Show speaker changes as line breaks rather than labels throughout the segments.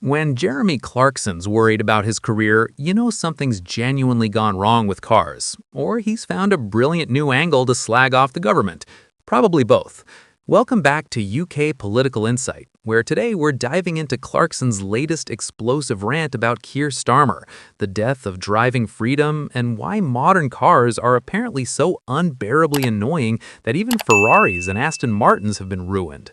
When Jeremy Clarkson's worried about his career, you know something's genuinely gone wrong with cars, or he's found a brilliant new angle to slag off the government. Probably both. Welcome back to UK Political Insight, where today we're diving into Clarkson's latest explosive rant about Keir Starmer, the death of driving freedom, and why modern cars are apparently so unbearably annoying that even Ferraris and Aston Martins have been ruined.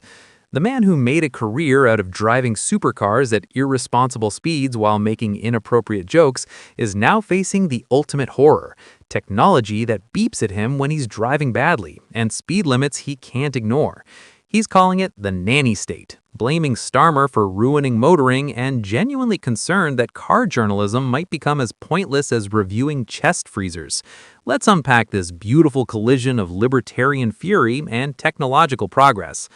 The man who made a career out of driving supercars at irresponsible speeds while making inappropriate jokes is now facing the ultimate horror: technology that beeps at him when he's driving badly, and speed limits he can't ignore. He's calling it the nanny state, blaming Starmer for ruining motoring, and genuinely concerned that car journalism might become as pointless as reviewing chest freezers. Let's unpack this beautiful collision of libertarian fury and technological progress.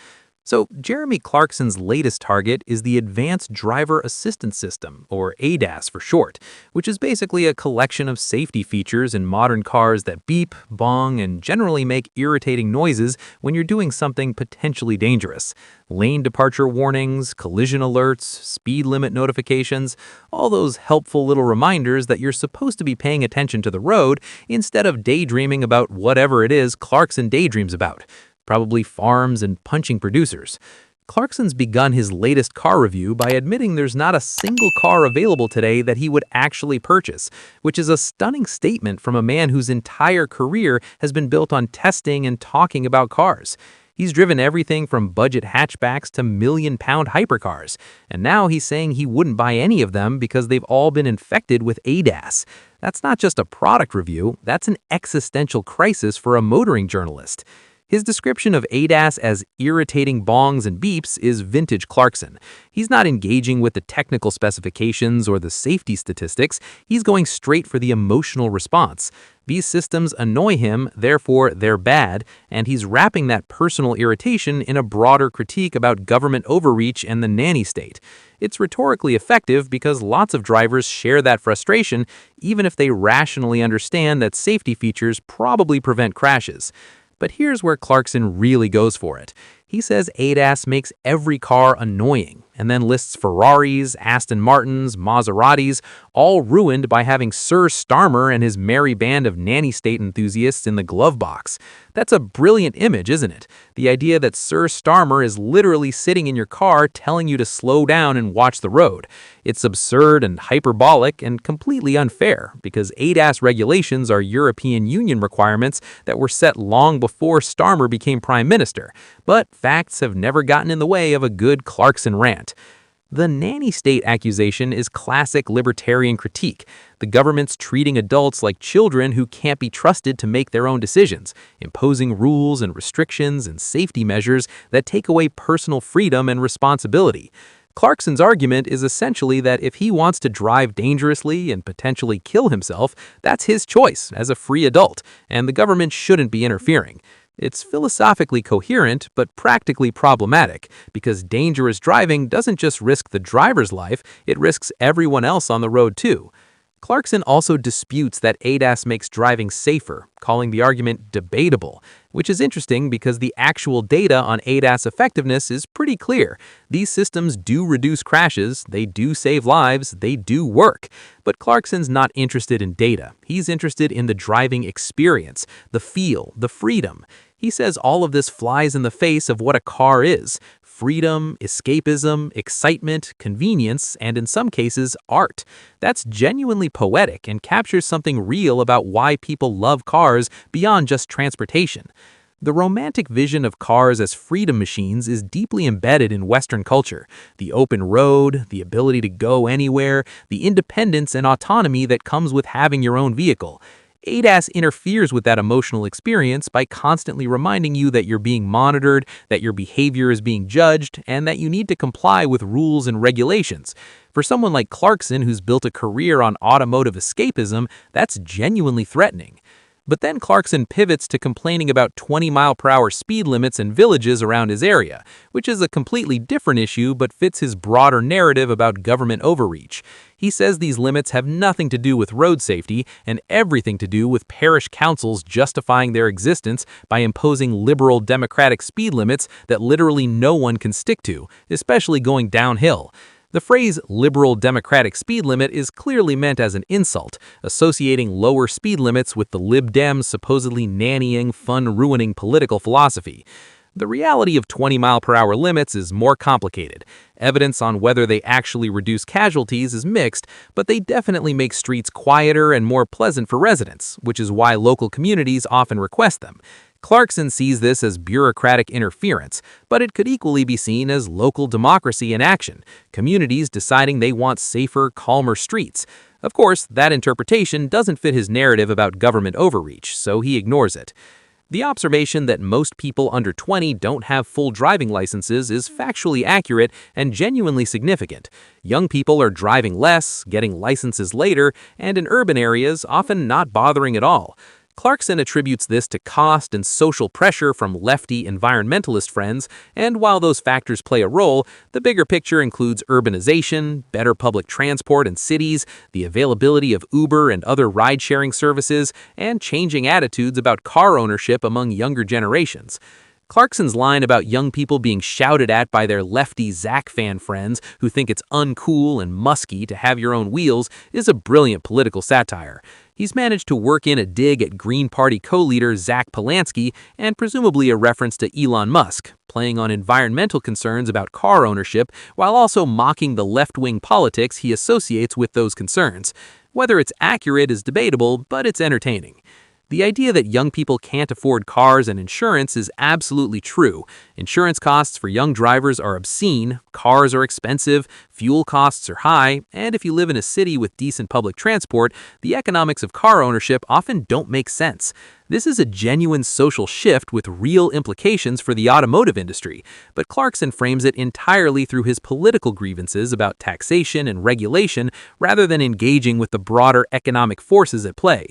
So, Jeremy Clarkson's latest target is the Advanced Driver Assistance System, or ADAS for short, which is basically a collection of safety features in modern cars that beep, bong, and generally make irritating noises when you're doing something potentially dangerous. Lane departure warnings, collision alerts, speed limit notifications, all those helpful little reminders that you're supposed to be paying attention to the road instead of daydreaming about whatever it is Clarkson daydreams about. Probably farms and punching producers. Clarkson's begun his latest car review by admitting there's not a single car available today that he would actually purchase, which is a stunning statement from a man whose entire career has been built on testing and talking about cars. He's driven everything from budget hatchbacks to million-pound hypercars, and now he's saying he wouldn't buy any of them because they've all been infected with ADAS. That's not just a product review, that's an existential crisis for a motoring journalist. His description of ADAS as irritating bongs and beeps is vintage Clarkson. He's not engaging with the technical specifications or the safety statistics, he's going straight for the emotional response. These systems annoy him, therefore they're bad, and he's wrapping that personal irritation in a broader critique about government overreach and the nanny state. It's rhetorically effective because lots of drivers share that frustration, even if they rationally understand that safety features probably prevent crashes. But here's where Clarkson really goes for it. He says ADAS makes every car annoying, and then lists Ferraris, Aston Martins, Maseratis, all ruined by having Sir Starmer and his merry band of nanny state enthusiasts in the glove box. That's a brilliant image, isn't it? The idea that Sir Starmer is literally sitting in your car telling you to slow down and watch the road. It's absurd and hyperbolic and completely unfair, because ADAS regulations are European Union requirements that were set long before Starmer became Prime Minister. But facts have never gotten in the way of a good Clarkson rant. The nanny state accusation is classic libertarian critique. The government's treating adults like children who can't be trusted to make their own decisions, imposing rules and restrictions and safety measures that take away personal freedom and responsibility. Clarkson's argument is essentially that if he wants to drive dangerously and potentially kill himself, that's his choice as a free adult, and the government shouldn't be interfering. It's philosophically coherent, but practically problematic, because dangerous driving doesn't just risk the driver's life, it risks everyone else on the road too. Clarkson also disputes that ADAS makes driving safer, calling the argument debatable, which is interesting because the actual data on ADAS effectiveness is pretty clear. These systems do reduce crashes, they do save lives, they do work. But Clarkson's not interested in data. He's interested in the driving experience, the feel, the freedom. He says all of this flies in the face of what a car is: freedom, escapism, excitement, convenience, and in some cases, art. That's genuinely poetic and captures something real about why people love cars beyond just transportation. The romantic vision of cars as freedom machines is deeply embedded in Western culture. The open road, the ability to go anywhere, the independence and autonomy that comes with having your own vehicle. ADAS interferes with that emotional experience by constantly reminding you that you're being monitored, that your behavior is being judged, and that you need to comply with rules and regulations. For someone like Clarkson, who's built a career on automotive escapism, that's genuinely threatening. But then Clarkson pivots to complaining about 20-mile-per-hour speed limits in villages around his area, which is a completely different issue but fits his broader narrative about government overreach. He says these limits have nothing to do with road safety and everything to do with parish councils justifying their existence by imposing liberal democratic speed limits that literally no one can stick to, especially going downhill. The phrase liberal democratic speed limit is clearly meant as an insult, associating lower speed limits with the Lib Dems' supposedly nannying, fun-ruining political philosophy. The reality of 20-mile-per-hour limits is more complicated. Evidence on whether they actually reduce casualties is mixed, but they definitely make streets quieter and more pleasant for residents, which is why local communities often request them. Clarkson sees this as bureaucratic interference, but it could equally be seen as local democracy in action, communities deciding they want safer, calmer streets. Of course, that interpretation doesn't fit his narrative about government overreach, so he ignores it. The observation that most people under 20 don't have full driving licenses is factually accurate and genuinely significant. Young people are driving less, getting licenses later, and in urban areas often not bothering at all. Clarkson attributes this to cost and social pressure from lefty environmentalist friends, and while those factors play a role, the bigger picture includes urbanization, better public transport in cities, the availability of Uber and other ride-sharing services, and changing attitudes about car ownership among younger generations. Clarkson's line about young people being shouted at by their lefty Zach fan friends who think it's uncool and musky to have your own wheels is a brilliant political satire. He's managed to work in a dig at Green Party co-leader Zach Polanski and presumably a reference to Elon Musk, playing on environmental concerns about car ownership while also mocking the left-wing politics he associates with those concerns. Whether it's accurate is debatable, but it's entertaining. The idea that young people can't afford cars and insurance is absolutely true. Insurance costs for young drivers are obscene, cars are expensive, fuel costs are high, and if you live in a city with decent public transport, the economics of car ownership often don't make sense. This is a genuine social shift with real implications for the automotive industry, but Clarkson frames it entirely through his political grievances about taxation and regulation rather than engaging with the broader economic forces at play.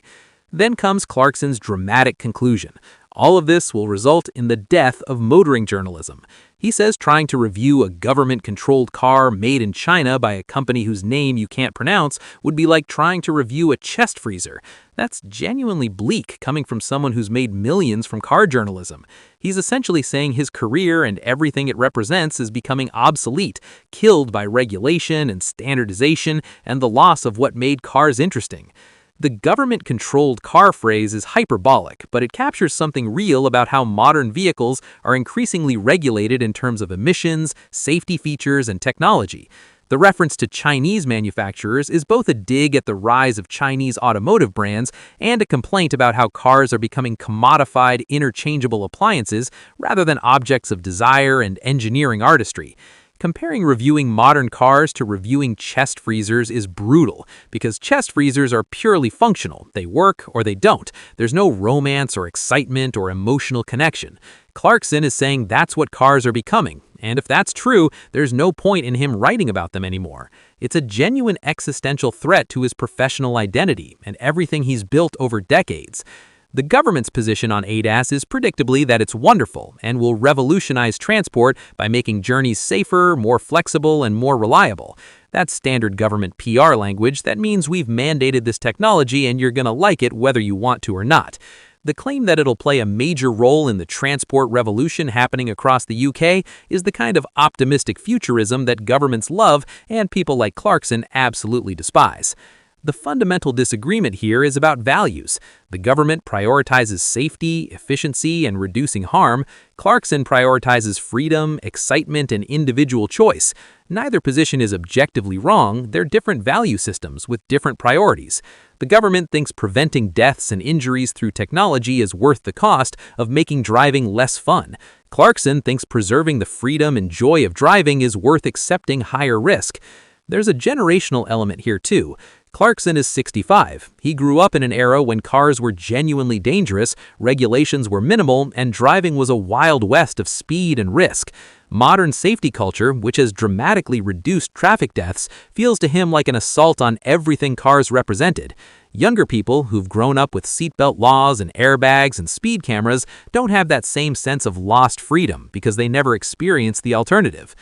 Then comes Clarkson's dramatic conclusion. All of this will result in the death of motoring journalism. He says trying to review a government-controlled car made in China by a company whose name you can't pronounce would be like trying to review a chest freezer. That's genuinely bleak coming from someone who's made millions from car journalism. He's essentially saying his career and everything it represents is becoming obsolete, killed by regulation and standardization and the loss of what made cars interesting. The government-controlled car phrase is hyperbolic, but it captures something real about how modern vehicles are increasingly regulated in terms of emissions, safety features, and technology. The reference to Chinese manufacturers is both a dig at the rise of Chinese automotive brands and a complaint about how cars are becoming commodified, interchangeable appliances rather than objects of desire and engineering artistry. Comparing reviewing modern cars to reviewing chest freezers is brutal, because chest freezers are purely functional. They work or they don't. There's no romance or excitement or emotional connection. Clarkson is saying that's what cars are becoming, and if that's true, there's no point in him writing about them anymore. It's a genuine existential threat to his professional identity and everything he's built over decades. The government's position on ADAS is predictably that it's wonderful and will revolutionize transport by making journeys safer, more flexible, and more reliable. That's standard government PR language that means we've mandated this technology and you're gonna like it whether you want to or not. The claim that it'll play a major role in the transport revolution happening across the UK is the kind of optimistic futurism that governments love and people like Clarkson absolutely despise. The fundamental disagreement here is about values. The government prioritizes safety, efficiency, and reducing harm. Clarkson prioritizes freedom, excitement, and individual choice. Neither position is objectively wrong. They're different value systems with different priorities. The government thinks preventing deaths and injuries through technology is worth the cost of making driving less fun. Clarkson thinks preserving the freedom and joy of driving is worth accepting higher risk. There's a generational element here too. Clarkson is 65. He grew up in an era when cars were genuinely dangerous, regulations were minimal, and driving was a wild west of speed and risk. Modern safety culture, which has dramatically reduced traffic deaths, feels to him like an assault on everything cars represented. Younger people who've grown up with seatbelt laws and airbags and speed cameras don't have that same sense of lost freedom because they never experienced the alternative.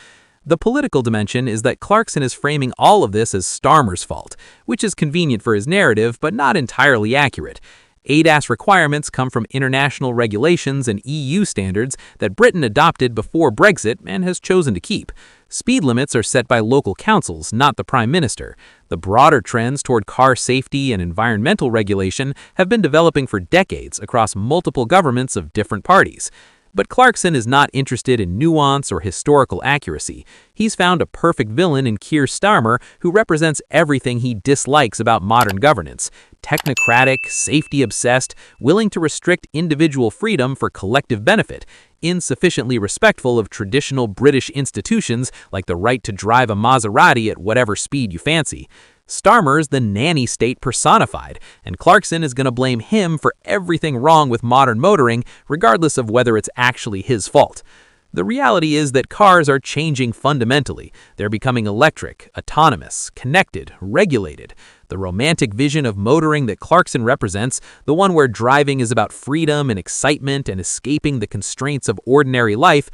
The political dimension is that Clarkson is framing all of this as Starmer's fault, which is convenient for his narrative but not entirely accurate. ADAS requirements come from international regulations and EU standards that Britain adopted before Brexit and has chosen to keep. Speed limits are set by local councils, not the Prime Minister. The broader trends toward car safety and environmental regulation have been developing for decades across multiple governments of different parties. But Clarkson is not interested in nuance or historical accuracy. He's found a perfect villain in Keir Starmer, who represents everything he dislikes about modern governance: technocratic, safety-obsessed, willing to restrict individual freedom for collective benefit, insufficiently respectful of traditional British institutions like the right to drive a Maserati at whatever speed you fancy. Starmer's the nanny state personified, and Clarkson is going to blame him for everything wrong with modern motoring, regardless of whether it's actually his fault. The reality is that cars are changing fundamentally. They're becoming electric, autonomous, connected, regulated. The romantic vision of motoring that Clarkson represents, the one where driving is about freedom and excitement and escaping the constraints of ordinary life,